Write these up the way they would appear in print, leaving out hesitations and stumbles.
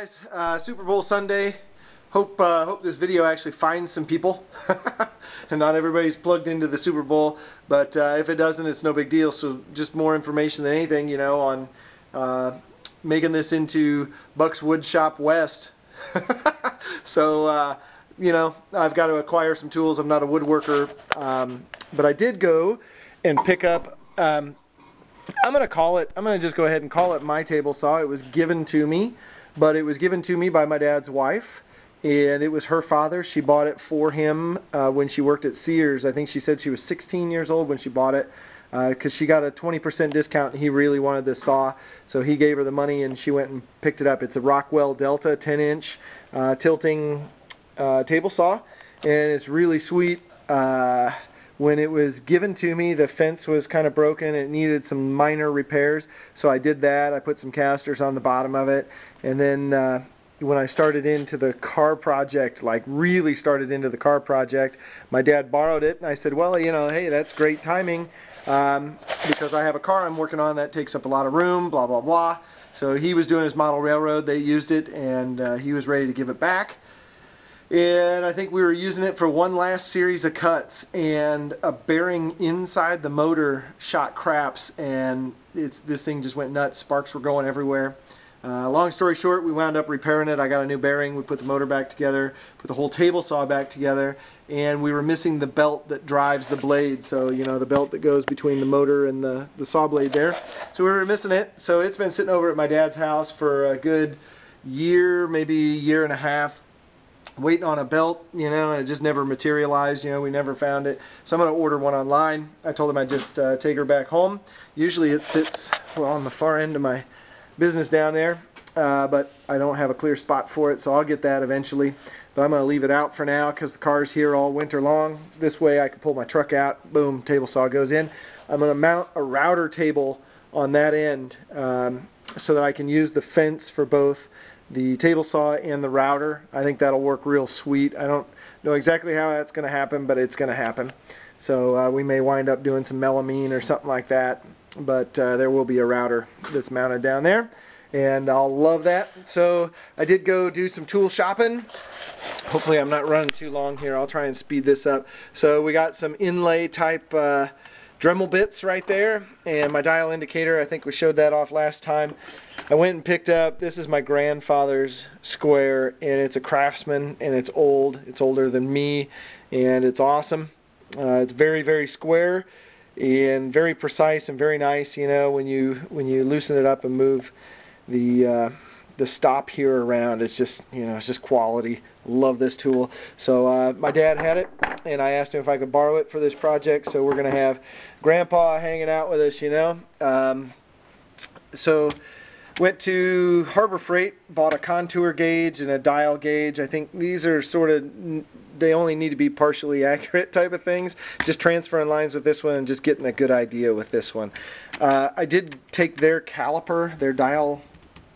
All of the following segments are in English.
guys, Super Bowl Sunday. Hope this video actually finds some people. And not everybody's plugged into the Super Bowl, but if it doesn't, it's no big deal. So just more information than anything, you know, on making this into Buck's Wood Shop West. So you know, I've got to acquire some tools. I'm not a woodworker, but I did go and pick up. I'm gonna just go ahead and call it my table saw. It was given to me, but it was given to me by my dad's wife, and it was her father. She bought it for him when she worked at Sears. I think she said she was 16 years old when she bought it, because she got a 20% discount, and he really wanted this saw, so he gave her the money, and she went and picked it up. It's a Rockwell Delta 10-inch tilting table saw, and it's really sweet. When it was given to me, the fence was kind of broken. It needed some minor repairs, so I did that. I put some casters on the bottom of it, and then when I started into the car project, like really started into the car project, my dad borrowed it, and I said, well, you know, hey, that's great timing, because I have a car I'm working on that takes up a lot of room, blah, blah, blah. So he was doing his model railroad. They used it, and he was ready to give it back. And I think we were using it for one last series of cuts, and a bearing inside the motor shot craps, and this thing just went nuts. Sparks were going everywhere. Long story short, we wound up repairing it. I got a new bearing. We put the motor back together, put the whole table saw back together, and we were missing the belt that drives the blade. So, you know, the belt that goes between the motor and the saw blade there. So we were missing it. So it's been sitting over at my dad's house for a good year, maybe year and a half, waiting on a belt, you know, and it just never materialized. You know, we never found it. So I'm going to order one online. I told him I'd just take her back home. Usually it sits, well, on the far end of my business down there, but I don't have a clear spot for it, so I'll get that eventually. But I'm going to leave it out for now because the car's here all winter long. This way I can pull my truck out, boom, table saw goes in. I'm going to mount a router table on that end so that I can use the fence for both the table saw and the router. I think that'll work real sweet. I don't know exactly how that's going to happen, but it's going to happen. So we may wind up doing some melamine or something like that, but there will be a router that's mounted down there, and I'll love that. So I did go do some tool shopping. Hopefully I'm not running too long here. I'll try and speed this up. So we got some inlay type Dremel bits right there, and my dial indicator. I think we showed that off last time. I went and picked up, this is my grandfather's square, and it's a Craftsman, and it's old. It's older than me, and it's awesome. It's very, very square and very precise and very nice. You know, when you loosen it up and move the stop here around, it's just, you know, it's just quality. Love this tool. So my dad had it, and I asked him if I could borrow it for this project. So we're gonna have Grandpa hanging out with us, you know. So went to Harbor Freight, bought a contour gauge and a dial gauge. I think these are sort of, they only need to be partially accurate type of things. Just transferring lines with this one and just getting a good idea with this one. I did take their caliper, their dial,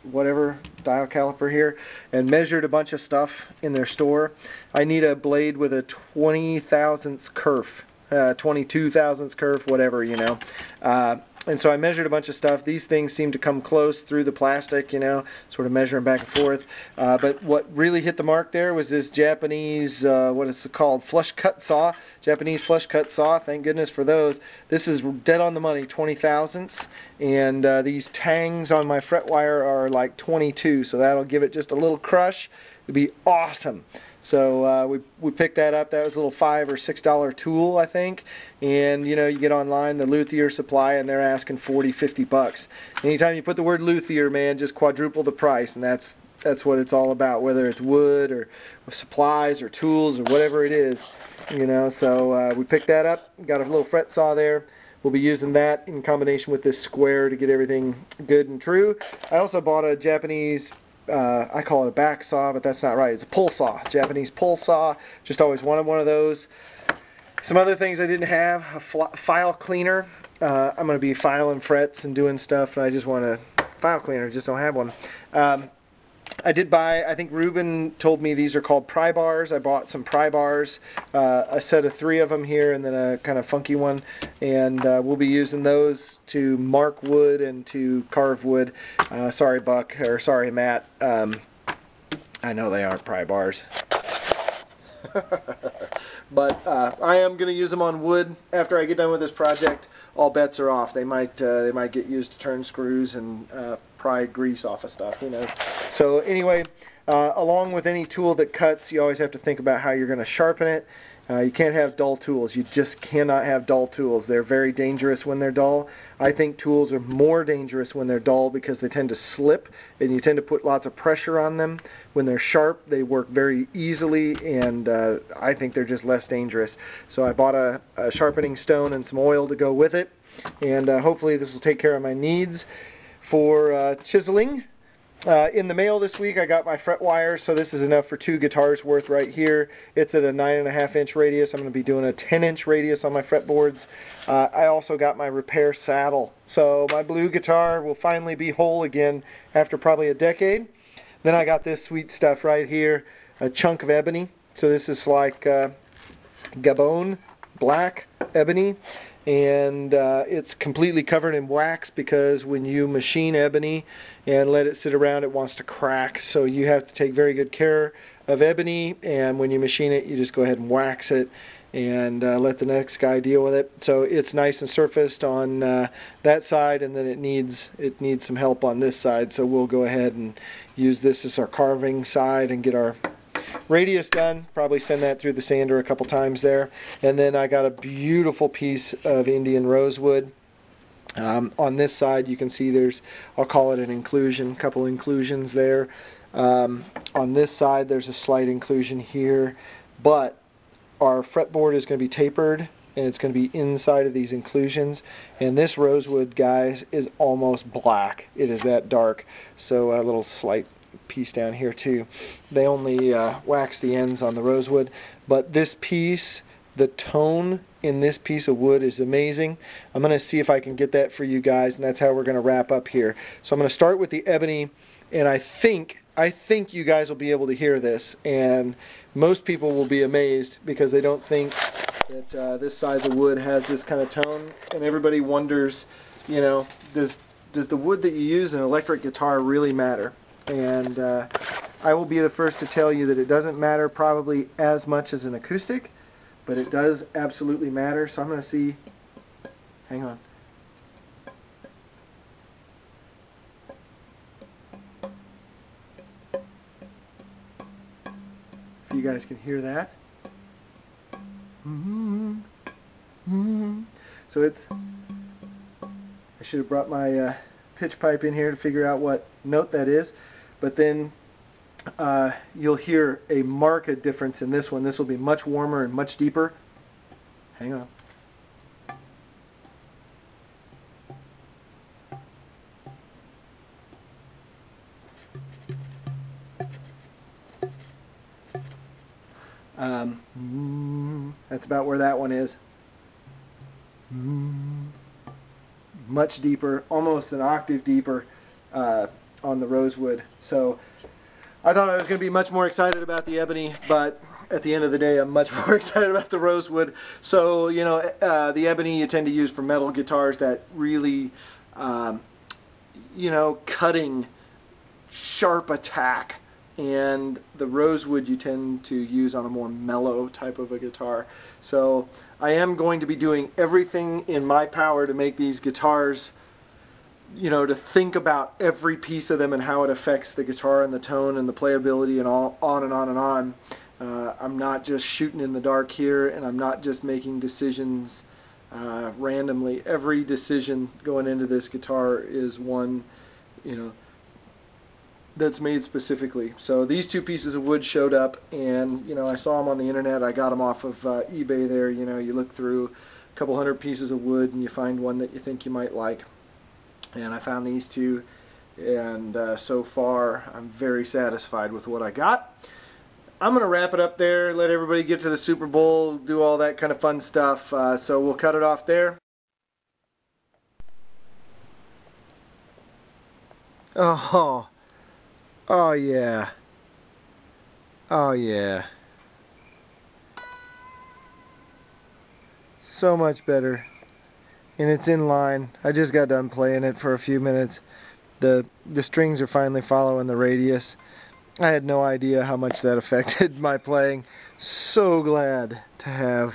whatever, dial caliper here, and measured a bunch of stuff in their store. I need a blade with a 20 thousandths kerf, 22 thousandths kerf, whatever, you know. And so I measured a bunch of stuff. These things seem to come close through the plastic, you know, sort of measuring back and forth. But what really hit the mark there was this Japanese, what is it called, flush cut saw, Japanese flush cut saw. Thank goodness for those. This is dead on the money, 20 thousandths. And these tangs on my fret wire are like 22, so that'll give it just a little crush. It'd be awesome. So we picked that up. That was a little $5 or $6 tool, I think. And you know, you get online, the luthier supply, and they're asking 40, 50 bucks. Anytime you put the word luthier, man, just quadruple the price, and that's what it's all about. Whether it's wood or supplies or tools or whatever it is, you know. So we picked that up. Got a little fret saw there. We'll be using that in combination with this square to get everything good and true. I also bought a Japanese, I call it a back saw, but that's not right. It's a pull saw, Japanese pull saw. Just always wanted one of those. Some other things I didn't have, a file cleaner. I'm going to be filing frets and doing stuff, and I just want a file cleaner. Just don't have one. I did buy, I think Ruben told me these are called pry bars. I bought some pry bars, a set of 3 of them here, and then a kind of funky one. And we'll be using those to mark wood and to carve wood. Sorry, Buck, or sorry, Matt. I know they aren't pry bars. But I am going to use them on wood after I get done with this project. All bets are off. They might get used to turn screws and pry grease off of stuff, you know. So anyway, along with any tool that cuts, you always have to think about how you're going to sharpen it. You can't have dull tools. You just cannot have dull tools. They're very dangerous when they're dull. I think tools are more dangerous when they're dull because they tend to slip and you tend to put lots of pressure on them. When they're sharp, they work very easily, and I think they're just less dangerous. So I bought a sharpening stone and some oil to go with it, and hopefully this will take care of my needs for chiseling. In the mail this week I got my fret wire, so this is enough for 2 guitars worth right here. It's at a 9.5 inch radius. I'm going to be doing a 10-inch radius on my fretboards. I also got my repair saddle, so my blue guitar will finally be whole again after probably a decade. Then I got this sweet stuff right here, a chunk of ebony. So this is like Gabon black ebony, and it's completely covered in wax because when you machine ebony and let it sit around, it wants to crack. So you have to take very good care of ebony, and when you machine it, you just go ahead and wax it and let the next guy deal with it. So it's nice and surfaced on that side, and then it needs some help on this side. So we'll go ahead and use this as our carving side and get our radius done. Probably send that through the sander a couple times there. And then I got a beautiful piece of Indian rosewood. On this side you can see there's, I'll call it an inclusion, couple inclusions there. On this side there's a slight inclusion here, but our fretboard is going to be tapered and it's going to be inside of these inclusions, and this rosewood, guys, is almost black. It is that dark. So a little slight piece down here too. They only wax the ends on the rosewood, but this piece, the tone in this piece of wood is amazing. I'm going to see if I can get that for you guys, and that's how we're going to wrap up here. So I'm going to start with the ebony, and I think you guys will be able to hear this, and most people will be amazed because they don't think that this size of wood has this kind of tone, and everybody wonders, you know, does the wood that you use in an electric guitar really matter? And I will be the first to tell you that it doesn't matter probably as much as an acoustic, but it does absolutely matter. So I'm going to see, hang on. If you guys can hear that. So it's, I should have brought my pitch pipe in here to figure out what note that is, but then you'll hear a marked difference in this one. This will be much warmer and much deeper. Hang on. That's about where that one is. Much deeper, almost an octave deeper on the rosewood. So I thought I was going to be much more excited about the ebony, but at the end of the day I'm much more excited about the rosewood. So, you know, the ebony you tend to use for metal guitars, that really, you know, cutting, sharp attack. And the rosewood you tend to use on a more mellow type of a guitar. So I am going to be doing everything in my power to make these guitars, you know, to think about every piece of them and how it affects the guitar and the tone and the playability and all on and on and on. I'm not just shooting in the dark here, and I'm not just making decisions randomly. Every decision going into this guitar is one, you know, that's made specifically. So these 2 pieces of wood showed up, and you know, I saw them on the internet. I got them off of eBay there. You know, you look through a couple hundred pieces of wood and you find one that you think you might like, and I found these 2, and so far I'm very satisfied with what I got. I'm gonna wrap it up there, let everybody get to the Super Bowl, do all that kind of fun stuff, so we'll cut it off there. Oh yeah. Oh yeah. So much better. And it's in line. I just got done playing it for a few minutes. The strings are finally following the radius. I had no idea how much that affected my playing. So glad to have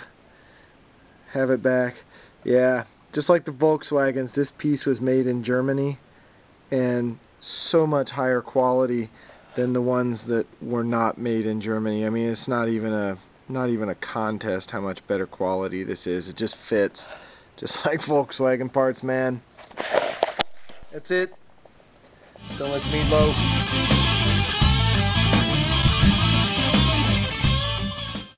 it back. Yeah, just like the Volkswagens, this piece was made in Germany and so much higher quality than the ones that were not made in Germany. I mean, it's not even a contest how much better quality this is. It just fits, just like Volkswagen parts, man. That's it. Don't let me low.